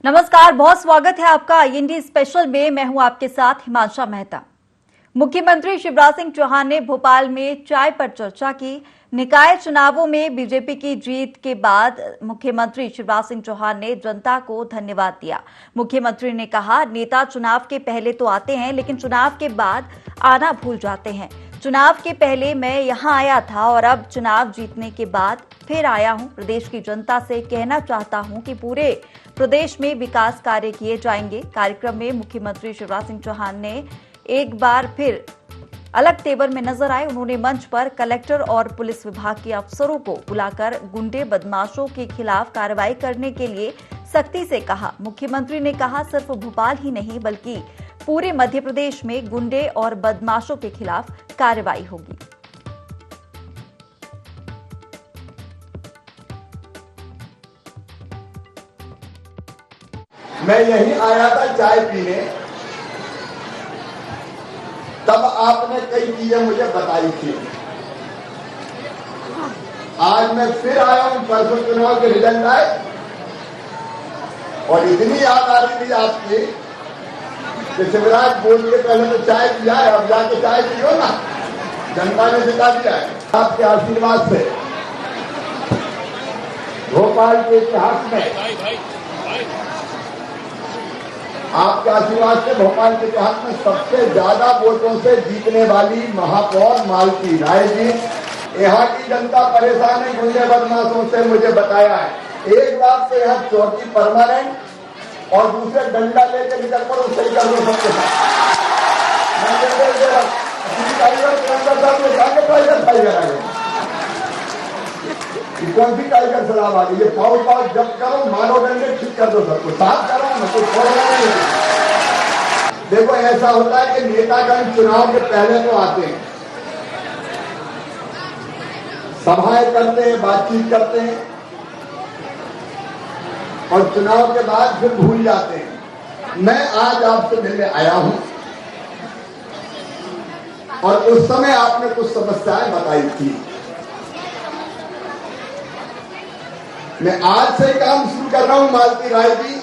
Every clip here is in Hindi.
नमस्कार, बहुत स्वागत है आपका आईएनडी स्पेशल में। मैं हूं आपके साथ हिमांशा मेहता। मुख्यमंत्री शिवराज सिंह चौहान ने भोपाल में चाय पर चर्चा की। निकाय चुनावों में बीजेपी की जीत के बाद मुख्यमंत्री शिवराज सिंह चौहान ने जनता को धन्यवाद दिया। मुख्यमंत्री ने कहा, नेता चुनाव के पहले तो आते हैं लेकिन चुनाव के बाद आना भूल जाते हैं। चुनाव के पहले मैं यहां आया था और अब चुनाव जीतने के बाद फिर आया हूं। प्रदेश की जनता से कहना चाहता हूं कि पूरे प्रदेश में विकास कार्य किए जाएंगे। कार्यक्रम में मुख्यमंत्री शिवराज सिंह चौहान ने एक बार फिर अलग तेवर में नजर आए। उन्होंने मंच पर कलेक्टर और पुलिस विभाग के अफसरों को बुलाकर गुंडे बदमाशों के खिलाफ कार्रवाई करने के लिए सख्ती से कहा। मुख्यमंत्री ने कहा, सिर्फ भोपाल ही नहीं बल्कि पूरे मध्य प्रदेश में गुंडे और बदमाशों के खिलाफ कार्रवाई होगी। मैं यहीं आया था चाय पीने, तब आपने कई चीजें मुझे बताई थी। आज मैं फिर आया हूं, परसों चुनाव के रिजल्ट आए और इतनी याद आ रही थी आपकी कि शिवराज बोल के पहले तो चाय पिया है, अब जाके चाय पियो ना, जनता ने जिता दिया है। आपके आशीर्वाद से भोपाल के इतिहास में, आपके आशीर्वाद से भोपाल के इतिहास में सबसे ज्यादा वोटों से जीतने वाली महापौर मालती राय जी। यहाँ की जनता परेशान है गुंडे बदमाशों से, मुझे बताया है। एक बात तो यहाँ चौकी परमानेंट और दूसरे डंडा लेकर निकल कर सही कर दो सबके साथ। कौन सी टाइगर शराब आ गई? ये पाउच जब करो, मारो डंडे, ठीक कर दो सबको, साफ करो ना, कोई छोड़ना नहीं। देखो ऐसा होता है कि नेतागण चुनाव के पहले तो आते हैं, सभाएं करते हैं, बातचीत करते हैं और चुनाव के बाद फिर भूल जाते हैं। मैं आज आपसे मिलने आया हूं और उस समय आपने कुछ समस्याएं बताई थी। मैं आज से काम शुरू कर रहा हूं। मालती राय जी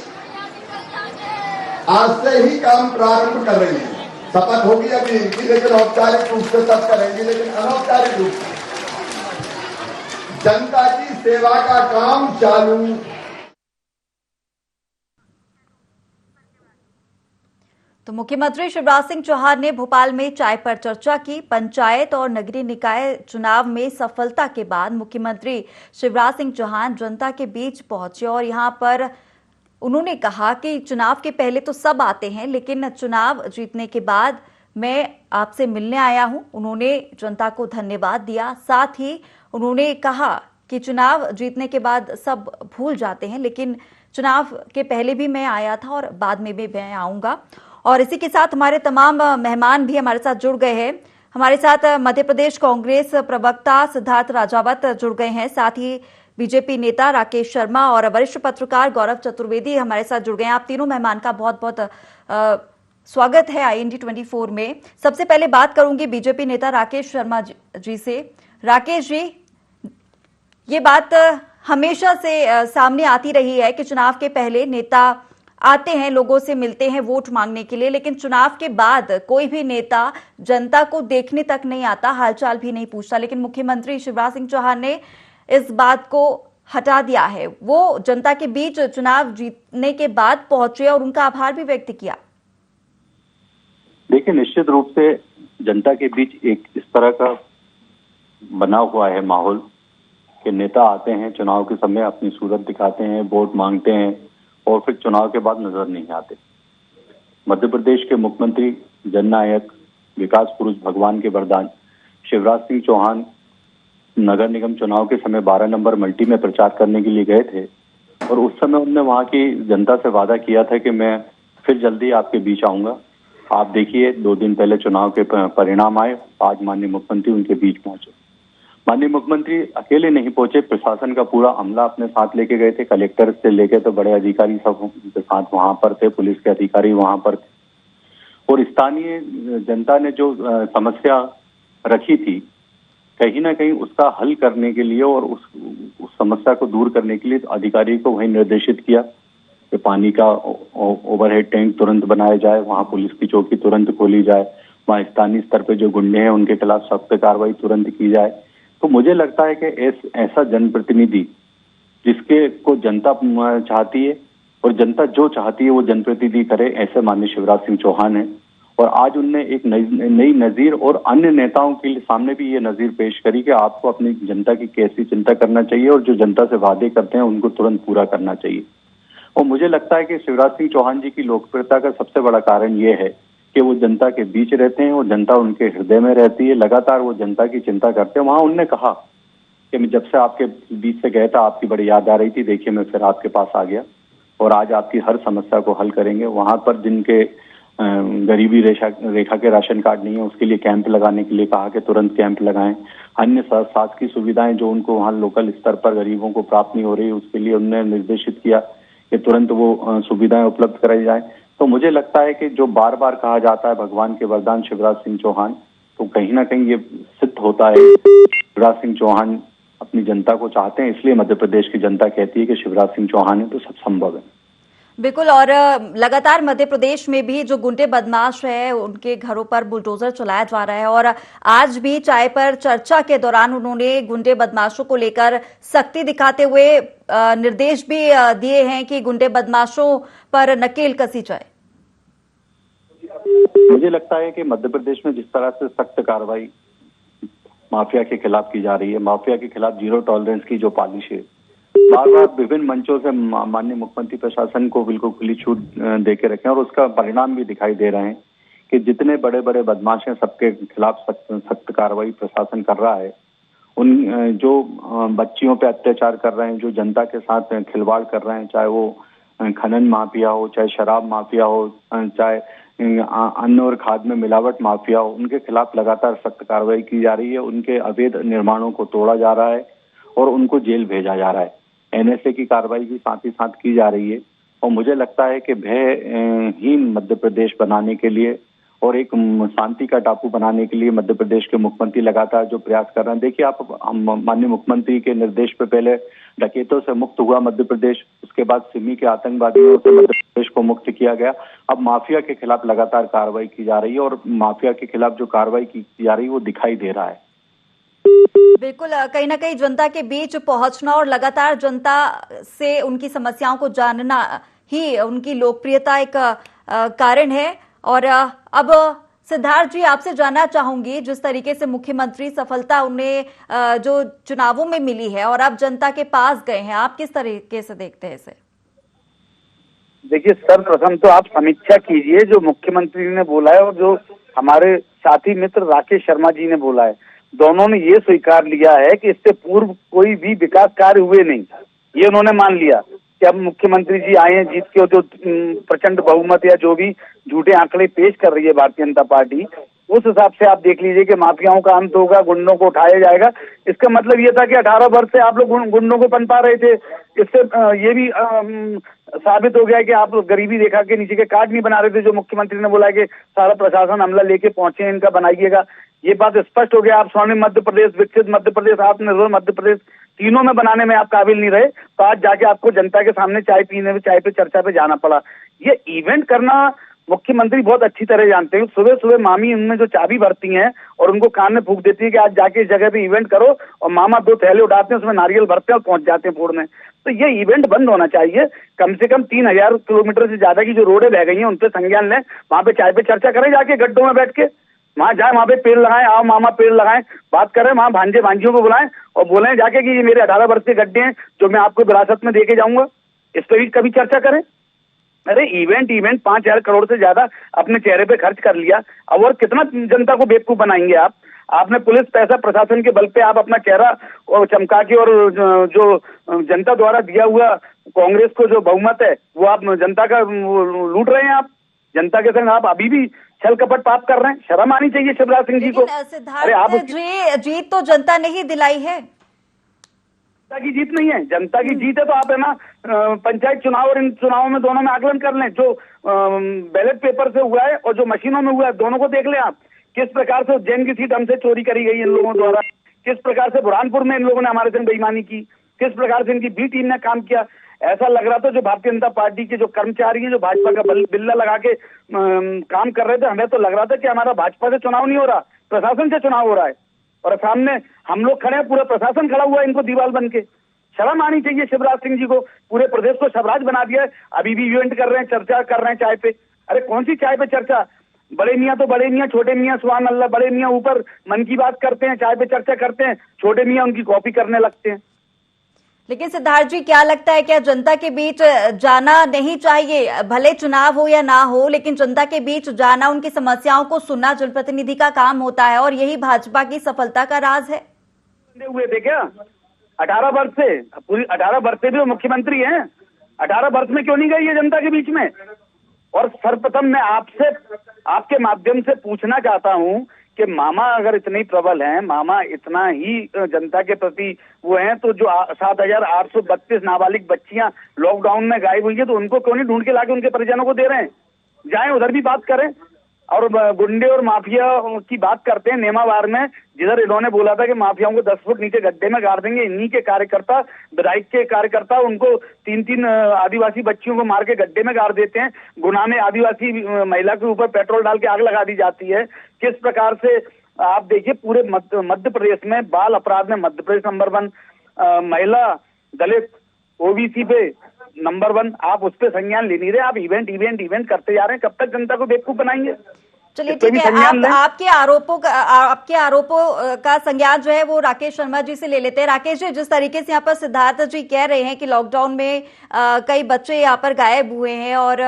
आज से ही काम प्रारंभ कर रही है। शपथ होगी अभी इनकी, लेकिन औपचारिक रूप से तब करेंगे, लेकिन अनौपचारिक रूप से जनता की सेवा का काम चालू। तो मुख्यमंत्री शिवराज सिंह चौहान ने भोपाल में चाय पर चर्चा की। पंचायत और नगरीय निकाय चुनाव में सफलता के बाद मुख्यमंत्री शिवराज सिंह चौहान जनता के बीच पहुंचे और यहां पर उन्होंने कहा कि चुनाव के पहले तो सब आते हैं लेकिन चुनाव जीतने के बाद मैं आपसे मिलने आया हूं। उन्होंने जनता को धन्यवाद दिया। साथ ही उन्होंने कहा कि चुनाव जीतने के बाद सब भूल जाते हैं लेकिन चुनाव के पहले भी मैं आया था और बाद में भी मैं आऊंगा। और इसी के साथ हमारे तमाम मेहमान भी हमारे साथ जुड़ गए हैं। हमारे साथ मध्य प्रदेश कांग्रेस प्रवक्ता सिद्धार्थ राजावत जुड़ गए हैं, साथ ही बीजेपी नेता राकेश शर्मा और वरिष्ठ पत्रकार गौरव चतुर्वेदी हमारे साथ जुड़ गए हैं। आप तीनों मेहमान का बहुत बहुत स्वागत है आईएनडी 24 में। सबसे पहले बात करूंगी बीजेपी नेता राकेश शर्मा जी से। राकेश जी, ये बात हमेशा से सामने आती रही है कि चुनाव के पहले नेता आते हैं, लोगों से मिलते हैं वोट मांगने के लिए, लेकिन चुनाव के बाद कोई भी नेता जनता को देखने तक नहीं आता, हालचाल भी नहीं पूछता। लेकिन मुख्यमंत्री शिवराज सिंह चौहान ने इस बात को हटा दिया है। वो जनता के बीच चुनाव जीतने के बाद पहुंचे और उनका आभार भी व्यक्त किया। देखिए, निश्चित रूप से जनता के बीच एक इस तरह का बना हुआ है माहौल कि नेता आते हैं, चुनाव के समय अपनी सूरत दिखाते हैं, वोट मांगते हैं और फिर चुनाव के बाद नजर नहीं आते। मध्य प्रदेश के मुख्यमंत्री, जननायक, विकास पुरुष, भगवान के वरदान शिवराज सिंह चौहान नगर निगम चुनाव के समय 12 नंबर मल्टी में प्रचार करने के लिए गए थे और उस समय उन्होंने वहां की जनता से वादा किया था कि मैं फिर जल्दी आपके बीच आऊंगा। आप देखिए, 2 दिन पहले चुनाव के परिणाम आए, आज माननीय मुख्यमंत्री उनके बीच पहुंचे। माननीय मुख्यमंत्री अकेले नहीं पहुंचे, प्रशासन का पूरा अमला अपने साथ लेके गए थे। कलेक्टर से लेके तो बड़े अधिकारी सब उनके साथ वहां पर थे, पुलिस के अधिकारी वहां पर थे और स्थानीय जनता ने जो समस्या रखी थी, कहीं ना कहीं उसका हल करने के लिए और उस समस्या को दूर करने के लिए अधिकारी को वहीं निर्देशित किया कि पानी का ओवरहेड टैंक तुरंत बनाया जाए, वहां पुलिस की चौकी तुरंत खोली जाए, वहां स्थानीय स्तर पे जो गुंडे हैं उनके खिलाफ सख्त कार्रवाई तुरंत की जाए। तो मुझे लगता है कि ऐसा जनप्रतिनिधि जिसके को जनता चाहती है और जनता जो चाहती है वो जनप्रतिनिधि करे, ऐसे माननीय शिवराज सिंह चौहान है। और आज उनने एक नई नजीर और अन्य नेताओं के सामने भी ये नजीर पेश करी कि आपको अपनी जनता की कैसी चिंता करना चाहिए और जो जनता से वादे करते हैं उनको तुरंत पूरा करना चाहिए। और मुझे लगता है कि शिवराज सिंह चौहान जी की लोकप्रियता का सबसे बड़ा कारण ये है कि वो जनता के बीच रहते हैं और जनता उनके हृदय में रहती है, लगातार वो जनता की चिंता करते हैं। वहां उनने कहा कि मैं जब से आपके बीच से गया था आपकी बड़ी याद आ रही थी, देखिए मैं फिर आपके पास आ गया और आज आपकी हर समस्या को हल करेंगे। वहां पर जिनके गरीबी रेखा के राशन कार्ड नहीं है उसके लिए कैंप लगाने के लिए कहा कि तुरंत कैंप लगाएं। अन्य शासकीय सुविधाएं जो उनको वहां लोकल स्तर पर गरीबों को प्राप्त नहीं हो रही उसके लिए उन्होंने निर्देशित किया कि तुरंत वो सुविधाएं उपलब्ध कराई जाए। तो मुझे लगता है कि जो बार बार कहा जाता है भगवान के वरदान शिवराज सिंह चौहान, तो कहीं ना कहीं ये सिद्ध होता है। शिवराज सिंह चौहान अपनी जनता को चाहते हैं, इसलिए मध्य प्रदेश की जनता कहती है कि शिवराज सिंह चौहान है तो सब संभव है। बिल्कुल। और लगातार मध्य प्रदेश में भी जो गुंडे बदमाश है उनके घरों पर बुलडोजर चलाया जा रहा है और आज भी चाय पर चर्चा के दौरान उन्होंने गुंडे बदमाशों को लेकर सख्ती दिखाते हुए निर्देश भी दिए हैं कि गुंडे बदमाशों पर नकेल कसी जाए। मुझे लगता है कि मध्य प्रदेश में जिस तरह से सख्त कार्रवाई माफिया के खिलाफ की जा रही है, माफिया के खिलाफ जीरो टॉलरेंस की जो पॉलिसी है, बार बार विभिन्न मंचों से माननीय मुख्यमंत्री प्रशासन को बिल्कुल खुली छूट दे के रखे हैं और उसका परिणाम भी दिखाई दे रहे हैं कि जितने बड़े बड़े बदमाश हैं सबके खिलाफ सख्त कार्रवाई प्रशासन कर रहा है। उन जो बच्चियों पे अत्याचार कर रहे हैं, जो जनता के साथ खिलवाड़ कर रहे हैं, चाहे वो खनन माफिया हो, चाहे शराब माफिया हो, चाहे अन्न और खाद में मिलावट माफिया हो, उनके खिलाफ लगातार सख्त कार्रवाई की जा रही है। उनके अवैध निर्माणों को तोड़ा जा रहा है और उनको जेल भेजा जा रहा है। एनएसए की कार्रवाई भी साथ ही साथ की जा रही है और मुझे लगता है कि भयहीन मध्य प्रदेश बनाने के लिए और एक शांति का टापू बनाने के लिए मध्य प्रदेश के मुख्यमंत्री लगातार जो प्रयास कर रहे हैं। देखिए आप, माननीय मुख्यमंत्री के निर्देश पे पहले डकैतों से मुक्त हुआ मध्य प्रदेश, उसके बाद सिमी के आतंकवादियों से मध्य प्रदेश को मुक्त किया गया। अब माफिया के खिलाफ लगातार कार्रवाई की जा रही है और माफिया के खिलाफ जो कार्रवाई की जा रही है वो दिखाई दे रहा है। बिल्कुल, कहीं ना कहीं जनता के बीच पहुंचना और लगातार जनता से उनकी समस्याओं को जानना ही उनकी लोकप्रियता एक कारण है। और अब सिद्धार्थ जी, आपसे जानना चाहूंगी, जिस तरीके से मुख्यमंत्री सफलता उन्हें जो चुनावों में मिली है और अब जनता के पास गए हैं, आप किस तरीके से देखते हैं इसे? देखिए, सर्वप्रथम तो आप समीक्षा कीजिए जो मुख्यमंत्री ने बोला है और जो हमारे साथी मित्र राकेश शर्मा जी ने बोला है। दोनों ने ये स्वीकार लिया है कि इससे पूर्व कोई भी विकास कार्य हुए नहीं। ये उन्होंने मान लिया कि अब मुख्यमंत्री जी आए हैं जीत के, जो प्रचंड बहुमत या जो भी झूठे आंकड़े पेश कर रही है भारतीय जनता पार्टी, उस हिसाब से आप देख लीजिए कि माफियाओं का अंत होगा, गुंडों को उठाया जाएगा। इसका मतलब ये था कि 18 वर्ष से आप लोग गुंडों को पनपा रहे थे। इससे ये भी साबित हो गया है कि आप गरीबी रेखा के नीचे के कार्ड नहीं बना रहे थे, जो मुख्यमंत्री ने बोला है कि सारा प्रशासन अमला लेके पहुंचे, इनका बनाइएगा। ये बात स्पष्ट हो गया। आप स्वर्णिम मध्य प्रदेश, विकसित मध्य प्रदेश, आत्मनिर्भर मध्य प्रदेश, तीनों में बनाने में आप काबिल नहीं रहे, तो आज जाके आपको जनता के सामने चाय पीने में, चाय पे चर्चा पे जाना पड़ा। ये इवेंट करना मुख्यमंत्री बहुत अच्छी तरह जानते हैं। सुबह सुबह मामी उनमें जो चाबी भरती हैं और उनको कान में फूंक देती है कि आज जाके इस जगह पे इवेंट करो, और मामा 2 थैले उठाते हैं, उसमें नारियल भरते हैं और पहुंच जाते हैं फोड़ने। तो ये इवेंट बंद होना चाहिए। कम से कम 3000 किलोमीटर से ज्यादा की जो रोडें बह गई हैं उन पे संज्ञान लें, वहां पे चाय पे चर्चा करें, जाके गड्ढों में बैठ के वहां जाए, वहां पे पेड़ लगाएं, आओ मामा पेड़ लगाएं, बात करें, वहां भांजे भांजियों को बुलाएं और बोलें जाके कि ये मेरे 18 वर्ष के गड्ढे हैं जो मैं आपको विरासत में देके जाऊंगा। इस पर भी कभी चर्चा करें। अरे इवेंट 5000 करोड़ से ज्यादा अपने चेहरे पे खर्च कर लिया, अब और कितना जनता को बेवकूफ बनाएंगे आप? आपने पुलिस पैसा प्रशासन के बल पे आप अपना चेहरा और चमका के, और जो जनता द्वारा दिया हुआ कांग्रेस को जो बहुमत है वो आप जनता का लूट रहे हैं। आप जनता के संग आप अभी भी छल कपट पाप कर रहे हैं। शर्म आनी चाहिए शिवराज सिंह जी को। अरे आप जीत तो जनता ने ही दिलाई है। जनता की जीत नहीं है, जनता की जीत है तो आप है ना पंचायत चुनाव और इन चुनावों में दोनों में आकलन कर लें। जो बैलेट पेपर से हुआ है और जो मशीनों में हुआ है, दोनों को देख लें आप। किस प्रकार से उज्जैन की सीट हमसे चोरी करी गई इन लोगों द्वारा, किस प्रकार से बुरहानपुर में इन लोगों ने हमारे संग बेईमानी की, किस प्रकार से इनकी बी टीम ने काम किया। ऐसा लग रहा था जो भारतीय जनता पार्टी के जो कर्मचारी हैं, जो भाजपा का बिल्ला लगा के काम कर रहे थे, हमें तो लग रहा था कि हमारा भाजपा से चुनाव नहीं हो रहा, प्रशासन से चुनाव हो रहा है। और सामने हम लोग खड़े हैं, पूरा प्रशासन खड़ा हुआ है इनको दीवार बन के। शर्म आनी चाहिए शिवराज सिंह जी को, पूरे प्रदेश को शबराज बना दिया है। अभी भी इवेंट कर रहे हैं, चर्चा कर रहे हैं चाय पे। अरे कौन सी चाय पे चर्चा? बड़े मियाँ तो बड़े मियाँ, छोटे मियाँ सुभान अल्लाह, बड़े मियाँ ऊपर मन की बात करते हैं, चाय पे चर्चा करते हैं, छोटे मियाँ उनकी कॉपी करने लगते हैं। लेकिन सिद्धार्थ जी, क्या लगता है, क्या जनता के बीच जाना नहीं चाहिए? भले चुनाव हो या ना हो, लेकिन जनता के बीच जाना, उनकी समस्याओं को सुनना जनप्रतिनिधि का काम होता है, और यही भाजपा की सफलता का राज है। हुए थे क्या 18 वर्ष से? पूरी 18 वर्ष से भी वो मुख्यमंत्री हैं। 18 वर्ष में क्यों नहीं गई ये जनता के बीच में? और सर्वप्रथम मैं आपसे, आपके माध्यम से पूछना चाहता हूं कि मामा अगर इतने प्रबल हैं, मामा इतना ही जनता के प्रति वो हैं, तो जो 7,832 नाबालिग बच्चियां लॉकडाउन में गायब हुई है, तो उनको क्यों नहीं ढूंढ के लाके उनके परिजनों को दे रहे हैं? जाएं उधर भी बात करें। और गुंडे और माफिया की बात करते हैं नेमावार में, जिधर इन्होंने बोला था कि माफियाओं को 10 फुट नीचे गड्ढे में गाड़ देंगे, इन्हीं के कार्यकर्ता, विधायक के कार्यकर्ता उनको 3-3 आदिवासी बच्चियों को मार के गड्ढे में गाड़ देते हैं। गुना में आदिवासी महिला के ऊपर पेट्रोल डाल के आग लगा दी जाती है। किस प्रकार से आप देखिए, पूरे मध्य प्रदेश में बाल अपराध में मध्य प्रदेश नंबर 1, महिला, दलित, ओबीसी पे नंबर 1। आप उस पर संज्ञान ले नहीं रहे, आप इवेंट करते जा रहे हैं। कब तक जनता को बेवकूफ बनाएंगे? चलिए ठीक है, आपके आरोपों का संज्ञान जो है वो राकेश शर्मा जी से ले लेते हैं। राकेश जी, जिस तरीके से यहाँ पर सिद्धार्थ जी कह रहे हैं कि लॉकडाउन में कई बच्चे यहाँ पर गायब हुए हैं और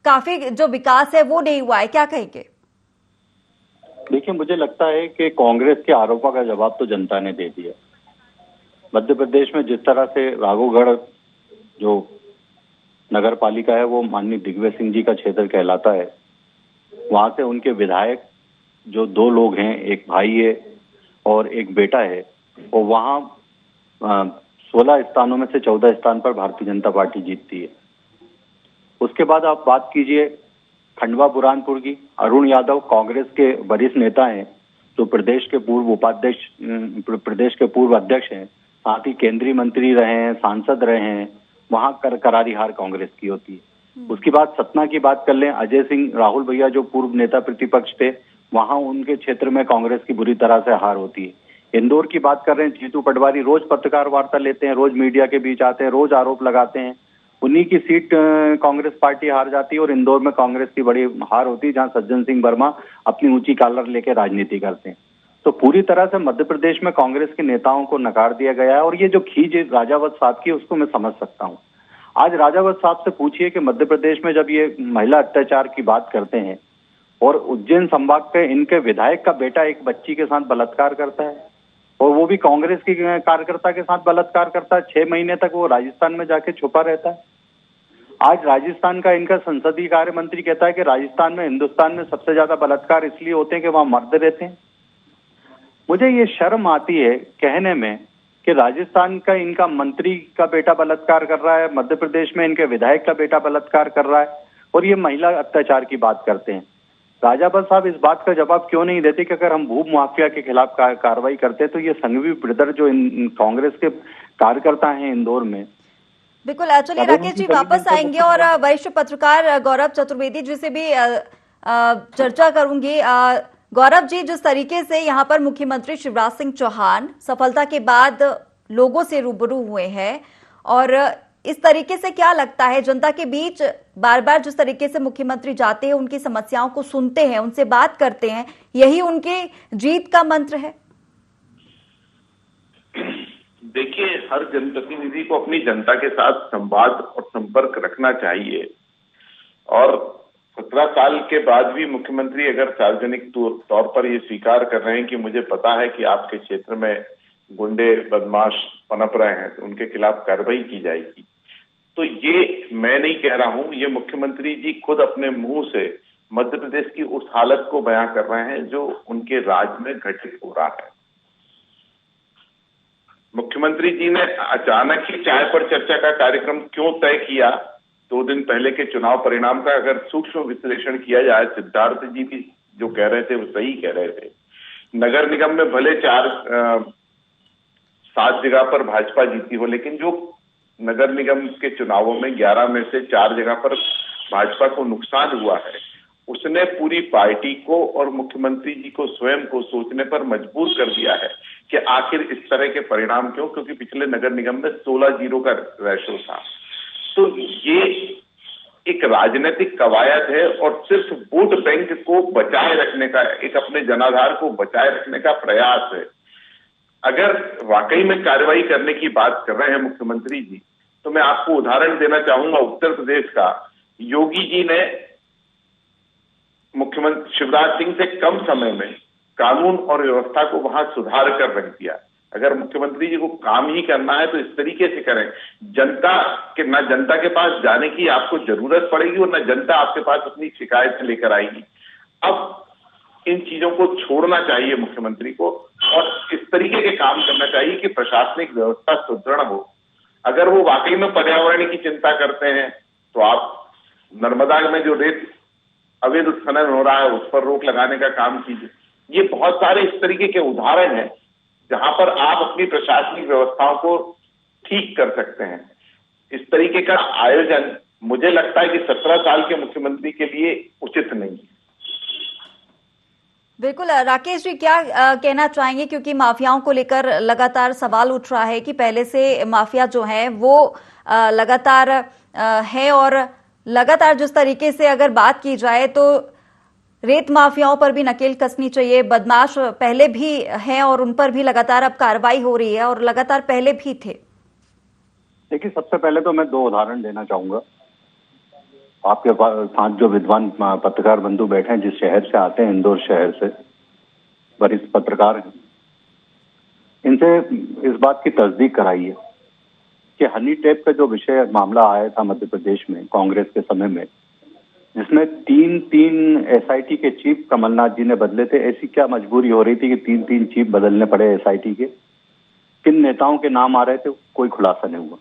काफी जो विकास है वो नहीं हुआ है, क्या कहेंगे? देखिए, मुझे लगता है कि कांग्रेस के आरोपों का जवाब तो जनता ने दे दिया। मध्य प्रदेश में जिस तरह से राघोगढ़ जो नगर पालिका है वो माननीय दिग्विजय सिंह जी का क्षेत्र कहलाता है, वहां से उनके विधायक जो 2 लोग हैं, एक भाई है और एक बेटा है, और वहां 16 स्थानों में से 14 स्थान पर भारतीय जनता पार्टी जीतती है। उसके बाद आप बात कीजिए खंडवा बुरहानपुर की। अरुण यादव कांग्रेस के वरिष्ठ नेता हैं, जो प्रदेश के पूर्व उपाध्यक्ष, प्रदेश के पूर्व अध्यक्ष हैं, साथ ही केंद्रीय मंत्री रहे हैं, सांसद रहे हैं। वहां करारी हार कांग्रेस की होती है। उसके बाद सतना की बात कर लें, अजय सिंह राहुल भैया जो पूर्व नेता प्रतिपक्ष थे, वहां उनके क्षेत्र में कांग्रेस की बुरी तरह से हार होती है। इंदौर की बात कर रहे हैं, जीतू पटवारी रोज पत्रकार वार्ता लेते हैं, रोज मीडिया के बीच आते हैं, रोज आरोप लगाते हैं। उन्हीं की सीट कांग्रेस पार्टी हार जाती है और इंदौर में कांग्रेस की बड़ी हार होती है, जहां सज्जन सिंह वर्मा अपनी ऊंची कॉलर लेकर राजनीति करते हैं। तो पूरी तरह से मध्य प्रदेश में कांग्रेस के नेताओं को नकार दिया गया है। और ये जो खींच राजावत साहब की, उसको मैं समझ सकता हूँ। आज राजावत साहब से पूछिए कि मध्य प्रदेश में जब ये महिला अत्याचार की बात करते हैं और उज्जैन संभाग के इनके विधायक का बेटा एक बच्ची के साथ बलात्कार करता है, और वो भी कांग्रेस की कार्यकर्ता के साथ बलात्कार करता है, 6 महीने तक वो राजस्थान में जाके छुपा रहता है। आज राजस्थान का इनका संसदीय कार्य मंत्री कहता है कि राजस्थान में, हिंदुस्तान में सबसे ज्यादा बलात्कार इसलिए होते हैं कि वहां मर्द रहते हैं। मुझे ये शर्म आती है कहने में कि राजस्थान का इनका मंत्री का बेटा बलात्कार कर रहा है, मध्य प्रदेश में इनके विधायक का बेटा बलात्कार कर रहा है, और ये महिला अत्याचार की बात करते हैं। राजावत साहब इस बात का जवाब क्यों नहीं देते कि अगर हम भू माफिया के खिलाफ कार्रवाई करते तो ये संघवी ब्रदर जो कांग्रेस के कार्यकर्ता हैं इंदौर में। बिल्कुल, चलिए राकेश जी वापस आएंगे और वरिष्ठ पत्रकार गौरव चतुर्वेदी जी से भी चर्चा करूंगी। गौरव जी, जिस तरीके से यहाँ पर मुख्यमंत्री शिवराज सिंह चौहान सफलता के बाद लोगों से रूबरू हुए हैं, और इस तरीके से क्या लगता है जनता के बीच बार बार जिस तरीके से मुख्यमंत्री जाते हैं, उनकी समस्याओं को सुनते हैं, उनसे बात करते हैं, यही उनकी जीत का मंत्र है? देखिए, हर जनप्रतिनिधि को अपनी जनता के साथ संवाद और संपर्क रखना चाहिए। और 17 साल के बाद भी मुख्यमंत्री अगर सार्वजनिक तौर पर ये स्वीकार कर रहे हैं कि मुझे पता है कि आपके क्षेत्र में गुंडे बदमाश पनप रहे हैं, तो उनके खिलाफ कार्रवाई की जाएगी, तो ये मैं नहीं कह रहा हूं, ये मुख्यमंत्री जी खुद अपने मुंह से मध्य प्रदेश की उस हालत को बयां कर रहे हैं जो उनके राज्य में घटित हो रहा है। मुख्यमंत्री जी ने अचानक ही चाय पर चर्चा का कार्यक्रम क्यों तय किया? 2 दिन पहले के चुनाव परिणाम का अगर सूक्ष्म विश्लेषण किया जाए, सिद्धार्थ जी भी जो कह रहे थे वो सही कह रहे थे। नगर निगम में भले 7 जगह पर भाजपा जीती हो, लेकिन जो नगर निगम के चुनावों में 11 में से 4 जगह पर भाजपा को नुकसान हुआ है, उसने पूरी पार्टी को और मुख्यमंत्री जी को स्वयं को सोचने पर मजबूर कर दिया है कि आखिर इस तरह के परिणाम क्यों, क्योंकि पिछले नगर निगम में 16-0 का रेशो था। तो ये एक राजनीतिक कवायद है और सिर्फ वोट बैंक को बचाए रखने का, एक अपने जनाधार को बचाए रखने का प्रयास है। अगर वाकई में कार्रवाई करने की बात कर रहे हैं मुख्यमंत्री जी, तो मैं आपको उदाहरण देना चाहूंगा उत्तर प्रदेश का। योगी जी ने मुख्यमंत्री शिवराज सिंह से कम समय में कानून और व्यवस्था को वहां सुधार कर रख दिया। अगर मुख्यमंत्री जी को काम ही करना है तो इस तरीके से करें, जनता के पास जाने की आपको जरूरत पड़ेगी और न जनता आपके पास अपनी शिकायत लेकर आएगी। अब इन चीजों को छोड़ना चाहिए मुख्यमंत्री को और इस तरीके के काम करना चाहिए कि प्रशासनिक व्यवस्था सुदृढ़ हो। अगर वो वाकई में पर्यावरण की चिंता करते हैं तो आप नर्मदा में जो रेत अवैध उत्खनन हो रहा है उस पर रोक लगाने का काम कीजिए। ये बहुत सारे इस तरीके के उदाहरण हैं जहां पर आप अपनी प्रशासनिक व्यवस्थाओं को ठीक कर सकते हैं। इस तरीके का आयोजन मुझे लगता है कि 17 साल के मुख्यमंत्री के लिए उचित नहीं है। बिल्कुल राकेश जी, क्या कहना चाहेंगे, क्योंकि माफियाओं को लेकर लगातार सवाल उठ रहा है कि पहले से माफिया जो है वो लगातार है और लगातार जिस तरीके से अगर बात की जाए तो रेत माफियाओं पर भी नकेल कसनी चाहिए। बदमाश पहले भी हैं और उन पर भी लगातार अब कार्रवाई हो रही है और लगातार पहले भी थे। देखिए, सबसे पहले तो मैं 2 उदाहरण देना चाहूंगा। आपके साथ जो विद्वान पत्रकार बंधु बैठे हैं, जिस शहर से आते हैं, इंदौर शहर से वरिष्ठ पत्रकार हैं, इनसे इस बात की तस्दीक कराई है कि हनी ट्रैप का जो विषय मामला आया था मध्य प्रदेश में कांग्रेस के समय में, जिसमें 3 एसआईटी के चीफ कमलनाथ जी ने बदले थे। ऐसी क्या मजबूरी हो रही थी कि 3 चीफ बदलने पड़े एसआईटी के? किन नेताओं के नाम आ रहे थे, कोई खुलासा नहीं हुआ।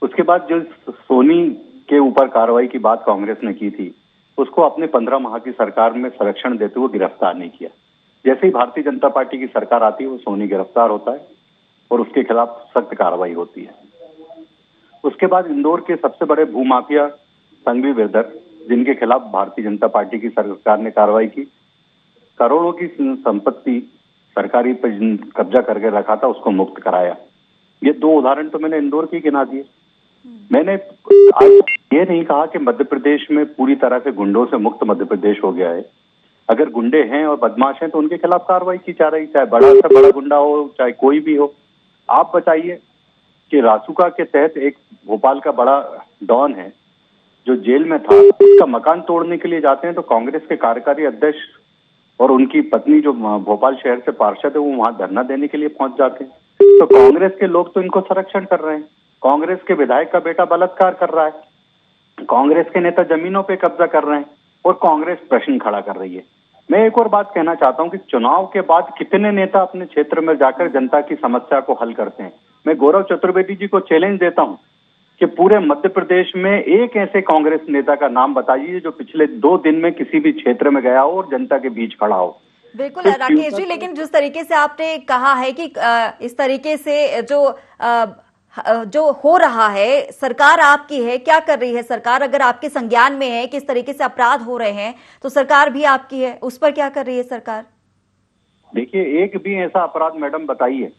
उसके बाद जो सोनी के ऊपर कार्रवाई की बात कांग्रेस ने की थी, उसको अपने 15 माह की सरकार में संरक्षण देते हुए गिरफ्तार नहीं किया। जैसे ही भारतीय जनता पार्टी की सरकार आती है, वो सोनी गिरफ्तार होता है और उसके खिलाफ सख्त कार्रवाई होती है। उसके बाद इंदौर के सबसे बड़े भूमाफिया संघवी बिरदर, जिनके खिलाफ भारतीय जनता पार्टी की सरकार ने कार्रवाई की, करोड़ों की संपत्ति सरकारी पर कब्जा करके रखा था, उसको मुक्त कराया। ये 2 उदाहरण तो मैंने इंदौर की गिना दिए। मैंने आज ये नहीं कहा कि मध्य प्रदेश में पूरी तरह से गुंडों से मुक्त मध्य प्रदेश हो गया है। अगर गुंडे हैं और बदमाश हैं तो उनके खिलाफ कार्रवाई की जा रही, चाहे बड़ा से बड़ा गुंडा हो, चाहे कोई भी हो। आप बताइए कि रासुका के तहत एक भोपाल का बड़ा डॉन है जो जेल में था, उसका मकान तोड़ने के लिए जाते हैं तो कांग्रेस के कार्यकारी अध्यक्ष और उनकी पत्नी जो भोपाल शहर से पार्षद है, वो वहां धरना देने के लिए पहुंच जाते हैं। तो कांग्रेस के लोग तो इनको संरक्षण कर रहे हैं। कांग्रेस के विधायक का बेटा बलात्कार कर रहा है, कांग्रेस के नेता जमीनों पे कब्जा कर रहे हैं और कांग्रेस प्रश्न खड़ा कर रही है। मैं एक और बात कहना चाहता हूं कि चुनाव के बाद कितने नेता अपने क्षेत्र में जाकर जनता की समस्या को हल करते हैं। मैं गौरव चतुर्वेदी जी को चैलेंज देता हूं कि पूरे मध्य प्रदेश में एक ऐसे कांग्रेस नेता का नाम बताइए जो पिछले 2 दिन में किसी भी क्षेत्र में गया हो और जनता के बीच खड़ा हो। बिल्कुल राकेश जी, लेकिन जिस तरीके से आपने कहा है कि इस तरीके से जो हो रहा है, सरकार आपकी है, क्या कर रही है सरकार? अगर आपके संज्ञान में है कि इस तरीके से अपराध हो रहे हैं तो सरकार भी आपकी है, उस पर क्या कर रही है सरकार? देखिए, एक भी ऐसा अपराध मैडम बताइए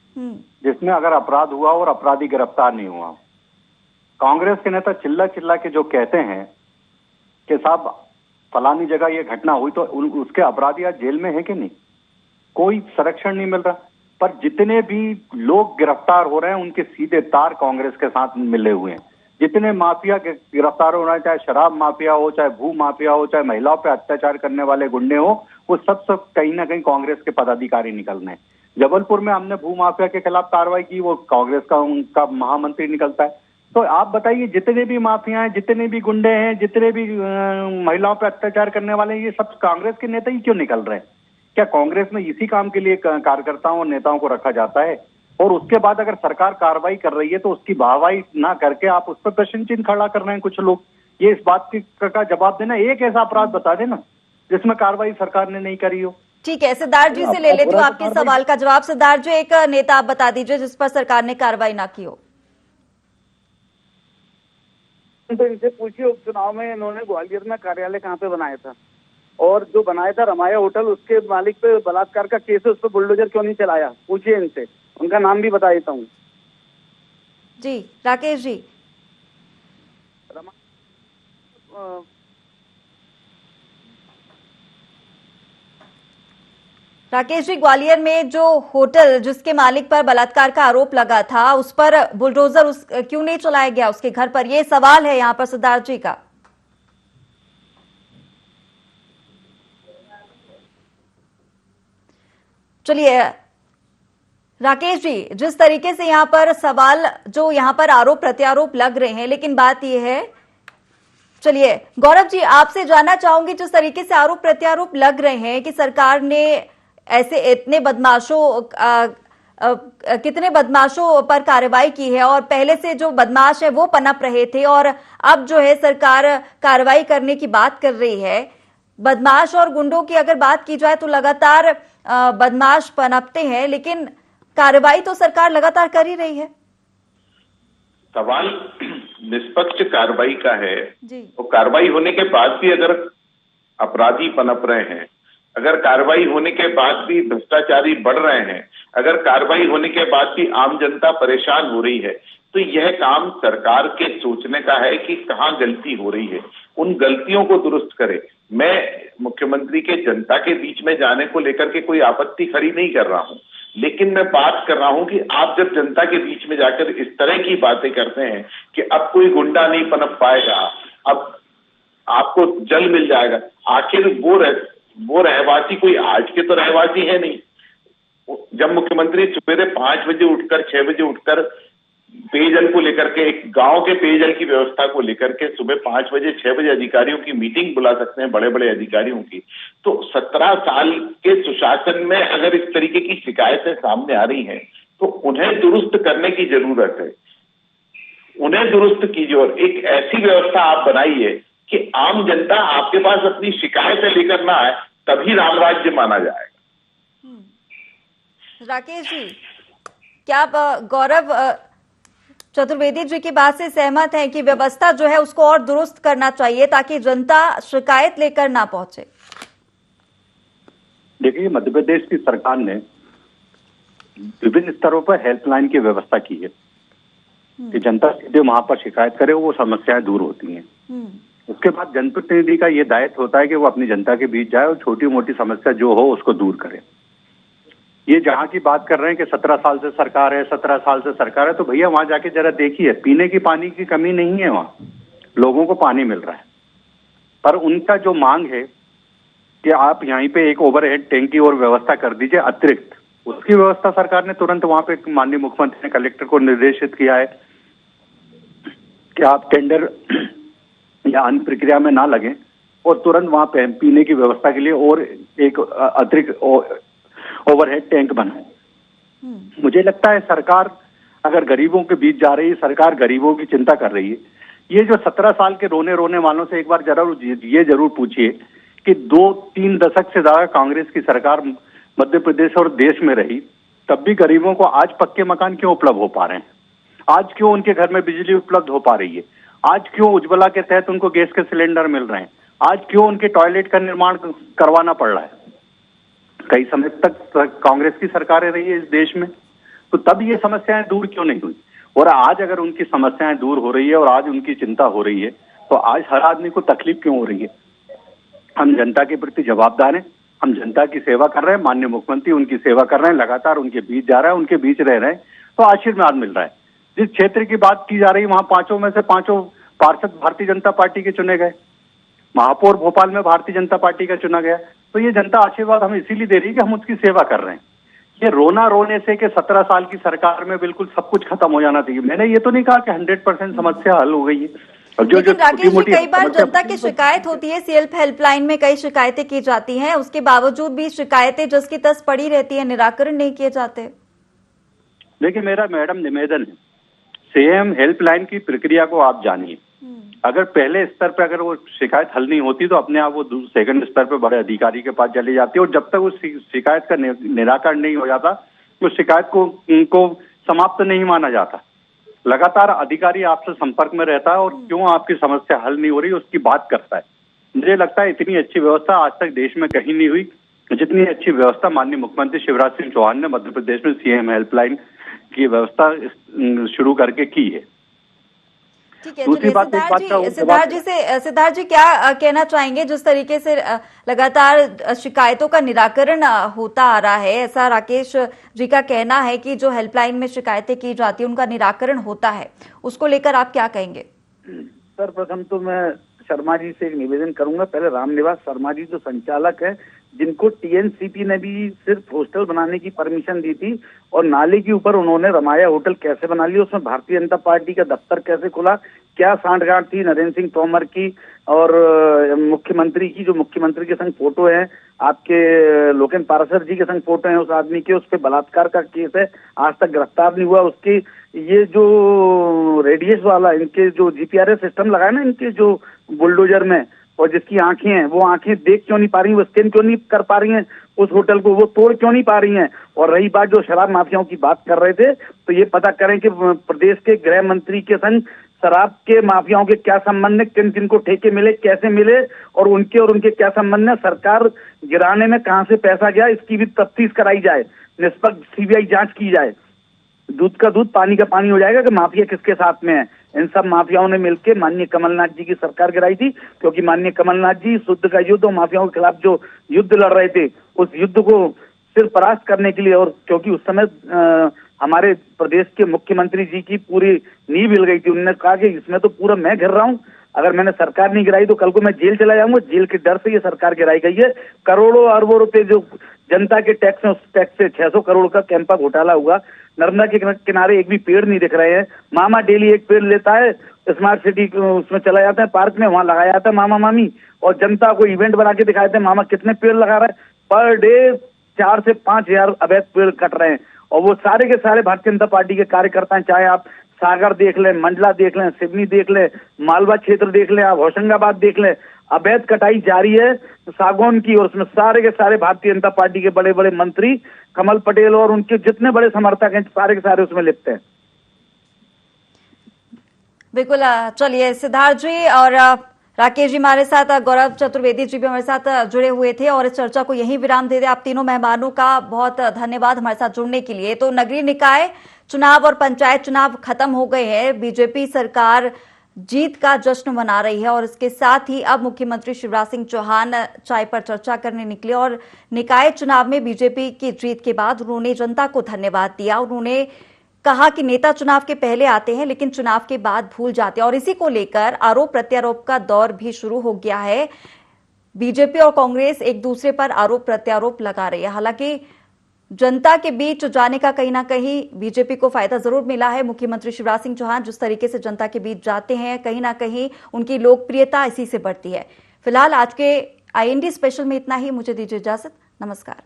जिसमें अगर अपराध हुआ और अपराधी गिरफ्तार नहीं हुआ। कांग्रेस के नेता चिल्ला चिल्ला के जो कहते हैं कि साहब फलानी जगह ये घटना हुई, तो उसके अपराधी आज जेल में है कि नहीं? कोई संरक्षण नहीं मिल रहा। पर जितने भी लोग गिरफ्तार हो रहे हैं उनके सीधे तार कांग्रेस के साथ मिले हुए हैं। जितने माफिया गिरफ्तार हो रहे हैं, चाहे शराब माफिया हो, चाहे भू माफिया हो, चाहे महिलाओं पे अत्याचार करने वाले गुंडे हो, वो सब कहीं ना कहीं कांग्रेस के पदाधिकारी निकल रहे हैं। जबलपुर में हमने भू माफिया के खिलाफ कार्रवाई की, वो कांग्रेस का उनका महामंत्री निकलता है। तो आप बताइए, जितने भी माफिया हैं, जितने भी गुंडे हैं, जितने भी महिलाओं पर अत्याचार करने वाले हैं, ये सब कांग्रेस के नेता ही क्यों निकल रहे हैं? क्या कांग्रेस में इसी काम के लिए कार्यकर्ताओं और नेताओं को रखा जाता है? और उसके बाद अगर सरकार कार्रवाई कर रही है तो उसकी वाहवाही ना करके आप उस पर प्रश्न चिन्ह खड़ा कर रहे हैं कुछ लोग। ये इस बात का जवाब देना, एक ऐसा अपराध बता देना जिसमें कार्रवाई सरकार ने नहीं करी हो। ठीक है, सिद्धार्थ जी से ले लेती हूँ आपके सवाल का जवाब। सिद्धार्थ जी, एक नेता आप बता दीजिए जिस पर सरकार ने कार्रवाई ना की हो। तो इनसे पूछिए उपचुनाव में इन्होंने ग्वालियर में कार्यालय कहाँ पे बनाया था, और जो बनाया था रमाया होटल, उसके मालिक पे बलात्कार का केस है, उस पर बुलडोजर क्यों नहीं चलाया, पूछिए इनसे, उनका नाम भी बता देता हूँ। जी राकेश जी, राकेश जी, ग्वालियर में जो होटल जिसके मालिक पर बलात्कार का आरोप लगा था, उस पर बुलडोजर क्यों नहीं चलाया गया उसके घर पर, ये सवाल है यहाँ पर सिद्धार्थ जी का। चलिए राकेश जी, जिस तरीके से यहाँ पर सवाल, जो यहाँ पर आरोप प्रत्यारोप लग रहे हैं, लेकिन बात यह है, चलिए गौरव जी आपसे जानना चाहूंगी, जिस तरीके से आरोप प्रत्यारोप लग रहे हैं कि सरकार ने ऐसे इतने बदमाशों कितने बदमाशों पर कार्रवाई की है, और पहले से जो बदमाश है वो पनप रहे थे, और अब जो है सरकार कार्रवाई करने की बात कर रही है। बदमाश और गुंडों की अगर बात की जाए तो लगातार बदमाश पनपते हैं, लेकिन कार्रवाई तो सरकार लगातार कर ही रही है। सवाल निष्पक्ष कार्रवाई का है जी। तो कार्रवाई होने के बाद भी अगर अपराधी पनप रहे हैं, अगर कार्रवाई होने के बाद भी भ्रष्टाचारी बढ़ रहे हैं, अगर कार्रवाई होने के बाद भी आम जनता परेशान हो रही है, तो यह काम सरकार के सोचने का है कि कहां गलती हो रही है, उन गलतियों को दुरुस्त करे। मैं मुख्यमंत्री के जनता के बीच में जाने को लेकर के कोई आपत्ति खड़ी नहीं कर रहा हूं, लेकिन मैं बात कर रहा हूं कि आप जब जनता के बीच में जाकर इस तरह की बातें करते हैं कि अब कोई गुंडा नहीं पनप पाएगा, अब आपको जल मिल जाएगा, आखिर वो रहवासी कोई आज के तो रहवासी है नहीं। जब मुख्यमंत्री सवेरे 5 बजे उठकर 6 बजे उठकर पेयजल को लेकर के, एक गांव के पेयजल की व्यवस्था को लेकर के सुबह 5 बजे 6 बजे अधिकारियों की मीटिंग बुला सकते हैं, बड़े बड़े अधिकारियों की, तो 17 साल के सुशासन में अगर इस तरीके की शिकायतें सामने आ रही हैं तो उन्हें दुरुस्त करने की जरूरत है, उन्हें दुरुस्त कीजिए और एक ऐसी व्यवस्था आप बनाइए कि आम जनता आपके पास अपनी शिकायतें लेकर ना आए, तभी राम राज्य माना जाएगा। राकेश जी, क्या आप गौरव चतुर्वेदी जी की बात से सहमत हैं कि व्यवस्था जो है उसको और दुरुस्त करना चाहिए ताकि जनता शिकायत लेकर ना पहुंचे? देखिए, मध्य प्रदेश की सरकार ने विभिन्न स्तरों पर हेल्पलाइन की व्यवस्था की है कि जनता सीधे वहां पर शिकायत करे, वो समस्याएं दूर होती हैं। उसके बाद जनप्रतिनिधि का ये दायित्व होता है कि वो अपनी जनता के बीच जाए और छोटी मोटी समस्या जो हो उसको दूर करे। ये जहां की बात कर रहे हैं कि 17 साल से सरकार है, 17 साल से सरकार है, तो भैया वहां जाके जरा देखिए, पीने की पानी की कमी नहीं है, वहां लोगों को पानी मिल रहा है। पर उनका जो मांग है कि आप यहीं पे एक ओवरहेड टैंक की और व्यवस्था कर दीजिए अतिरिक्त, उसकी व्यवस्था सरकार ने तुरंत वहां पे माननीय मुख्यमंत्री ने कलेक्टर को निर्देशित किया है कि आप टेंडर या अन्य प्रक्रिया में ना लगे और तुरंत वहां पे पीने की व्यवस्था के लिए और एक अतिरिक्त ओवरहेड टैंक बनाए। मुझे लगता है सरकार अगर गरीबों के बीच जा रही है, सरकार गरीबों की चिंता कर रही है। ये जो 17 साल के रोने वालों से एक बार ये जरूर पूछिए कि 2-3 दशक से ज्यादा कांग्रेस की सरकार मध्य प्रदेश और देश में रही, तब भी गरीबों को आज पक्के मकान क्यों उपलब्ध हो पा रहे हैं? आज क्यों उनके घर में बिजली उपलब्ध हो पा रही है? आज क्यों उज्ज्वला के तहत उनको गैस के सिलेंडर मिल रहे हैं? आज क्यों उनके टॉयलेट का निर्माण करवाना पड़ रहा है? कई समय तक कांग्रेस की सरकारें रही है इस देश में, तो तब ये समस्याएं दूर क्यों नहीं हुई? और आज अगर उनकी समस्याएं दूर हो रही है और आज उनकी चिंता हो रही है, तो आज हर आदमी को तकलीफ क्यों हो रही है? हम जनता के प्रति जवाबदार हैं, हम जनता की सेवा कर रहे हैं, माननीय मुख्यमंत्री उनकी सेवा कर रहे हैं, लगातार उनके बीच जा रहा है, उनके बीच रह रहे हैं, तो आशीर्वाद मिल रहा है। जिस क्षेत्र की बात की जा रही है वहां 5 में से 5 पार्षद भारतीय जनता पार्टी के चुने गए, महापौर भोपाल में भारतीय जनता पार्टी का चुना गया, तो ये जनता आशीर्वाद हमें इसीलिए दे रही है कि हम उसकी सेवा कर रहे हैं। ये रोने से कि 17 साल की सरकार में बिल्कुल सब कुछ खत्म हो जाना चाहिए, मैंने ये तो नहीं कहा कि 100% समस्या हल हो गई है। लेकिन राकेश जी, कई बार जनता की शिकायत होती है, सेल्फ हेल्पलाइन में कई शिकायतें की जाती हैं, उसके बावजूद भी शिकायतें जस की तस पड़ी रहती है, निराकरण नहीं किए जाते। देखिए, मेरा मैडम निवेदन है, सीएम हेल्पलाइन की प्रक्रिया को आप जानिए। अगर पहले स्तर पे अगर वो शिकायत हल नहीं होती तो अपने आप वो सेकंड स्तर पे बड़े अधिकारी के पास चली जाती है, और जब तक उस शिकायत का निराकरण नहीं हो जाता, उस शिकायत को समाप्त नहीं माना जाता। लगातार अधिकारी आपसे संपर्क में रहता है और क्यों आपकी समस्या हल नहीं हो रही उसकी बात करता है। मुझे लगता है इतनी अच्छी व्यवस्था आज तक देश में कहीं नहीं हुई जितनी अच्छी व्यवस्था माननीय मुख्यमंत्री शिवराज सिंह चौहान ने मध्य प्रदेश में सीएम हेल्पलाइन की व्यवस्था शुरू करके की है। ठीक है, सिद्धार्थ जी क्या कहना चाहेंगे? जिस तरीके से लगातार शिकायतों का निराकरण होता आ रहा है, ऐसा राकेश जी का कहना है कि जो हेल्पलाइन में शिकायतें की जाती है उनका निराकरण होता है, उसको लेकर आप क्या कहेंगे? सर्वप्रथम तो मैं शर्मा जी से एक निवेदन करूंगा। पहले रामनिवास शर्मा जी जो संचालक है, जिनको टीएनसीपी ने भी सिर्फ हॉस्टल बनाने की परमिशन दी थी और नाले के ऊपर उन्होंने रमाया होटल कैसे बना लिया, उसमें भारतीय जनता पार्टी का दफ्तर कैसे खुला, क्या सांठगांठ थी नरेंद्र सिंह तोमर की और मुख्यमंत्री की, जो मुख्यमंत्री के संग फोटो है, आपके लोकेन पाराशर जी के संग फोटो है उस आदमी के, उस पर बलात्कार का केस है, आज तक गिरफ्तार नहीं हुआ। उसकी ये जो रेडियस वाला इनके जो जीपीआरएस सिस्टम लगाया ना इनके जो बुलडोजर में, और जिसकी आंखें हैं वो आंखें देख क्यों नहीं पा रही, वो स्कैन क्यों नहीं कर पा रही हैं उस होटल को, वो तोड़ क्यों नहीं पा रही हैं। और रही बात जो शराब माफियाओं की बात कर रहे थे, तो ये पता करें कि प्रदेश के गृह मंत्री के संग शराब के माफियाओं के क्या संबंध है, किन किन को ठेके मिले, कैसे मिले और उनके क्या संबंध है, सरकार गिराने में कहां से पैसा गया, इसकी भी तफ्तीश कराई जाए, निष्पक्ष सीबीआई जांच की जाए। दूध का दूध पानी का पानी हो जाएगा कि माफिया किसके साथ में है। इन सब माफियाओं ने मिलकर माननीय कमलनाथ जी की सरकार गिराई थी, क्योंकि माननीय कमलनाथ जी शुद्ध का युद्ध और माफियाओं के खिलाफ जो युद्ध लड़ रहे थे, उस युद्ध को सिर्फ परास्त करने के लिए, और क्योंकि उस समय हमारे प्रदेश के मुख्यमंत्री जी की पूरी नींव हिल गई थी। उन्होंने कहा कि इसमें तो पूरा मैं घिर रहा हूं, अगर मैंने सरकार नहीं गिराई तो कल को मैं जेल चला जाऊंगा, जेल के डर से ये सरकार गिराई गई है। करोड़ों अरबों रुपए जो जनता के टैक्स है, उस टैक्स से 600 करोड़ का कैंपा घोटाला हुआ। नर्मदा के किनारे एक भी पेड़ नहीं दिख रहे हैं। मामा डेली एक पेड़ लेता है, स्मार्ट सिटी उसमें चला जाता है, पार्क में वहां लगाया जाता है मामा मामी, और जनता को इवेंट बना के दिखाते हैं मामा कितने पेड़ लगा रहा है। पर डे 4 से 5 हजार अवैध पेड़ कट रहे हैं, और वो सारे के सारे भारतीय जनता पार्टी के कार्यकर्ता हैं। चाहे आप सागर देख लें, मंडला देख लें, सिवनी देख लें, मालवा क्षेत्र देख लें, आप होशंगाबाद देख लें, अवैध कटाई जारी है सागौन की, और उसमें सारे के सारे भारतीय जनता पार्टी के बड़े बड़े मंत्री, कमल पटेल और उनके जितने बड़े समर्थक हैं, सारे के सारे उसमें लिप्त हैं। बिल्कुल, चलिए सिद्धार्थ जी और राकेश जी हमारे साथ, गौरव चतुर्वेदी जी भी हमारे साथ जुड़े हुए थे, और इस चर्चा को यहीं विराम दे दे। आप तीनों मेहमानों का बहुत धन्यवाद हमारे साथ जुड़ने के लिए। तो नगरीय निकाय चुनाव और पंचायत चुनाव खत्म हो गए हैं, बीजेपी सरकार जीत का जश्न मना रही है, और इसके साथ ही अब मुख्यमंत्री शिवराज सिंह चौहान चाय पर चर्चा करने निकले, और निकाय चुनाव में बीजेपी की जीत के बाद उन्होंने जनता को धन्यवाद दिया। उन्होंने कहा कि नेता चुनाव के पहले आते हैं लेकिन चुनाव के बाद भूल जाते हैं, और इसी को लेकर आरोप प्रत्यारोप का दौर भी शुरू हो गया है। बीजेपी और कांग्रेस एक दूसरे पर आरोप प्रत्यारोप लगा रही है। हालांकि जनता के बीच जाने का कहीं ना कहीं बीजेपी को फायदा जरूर मिला है। मुख्यमंत्री शिवराज सिंह चौहान जिस तरीके से जनता के बीच जाते हैं, कहीं ना कहीं उनकी लोकप्रियता इसी से बढ़ती है। फिलहाल आज के IND स्पेशल में इतना ही। मुझे दीजिए इजाजत। नमस्कार।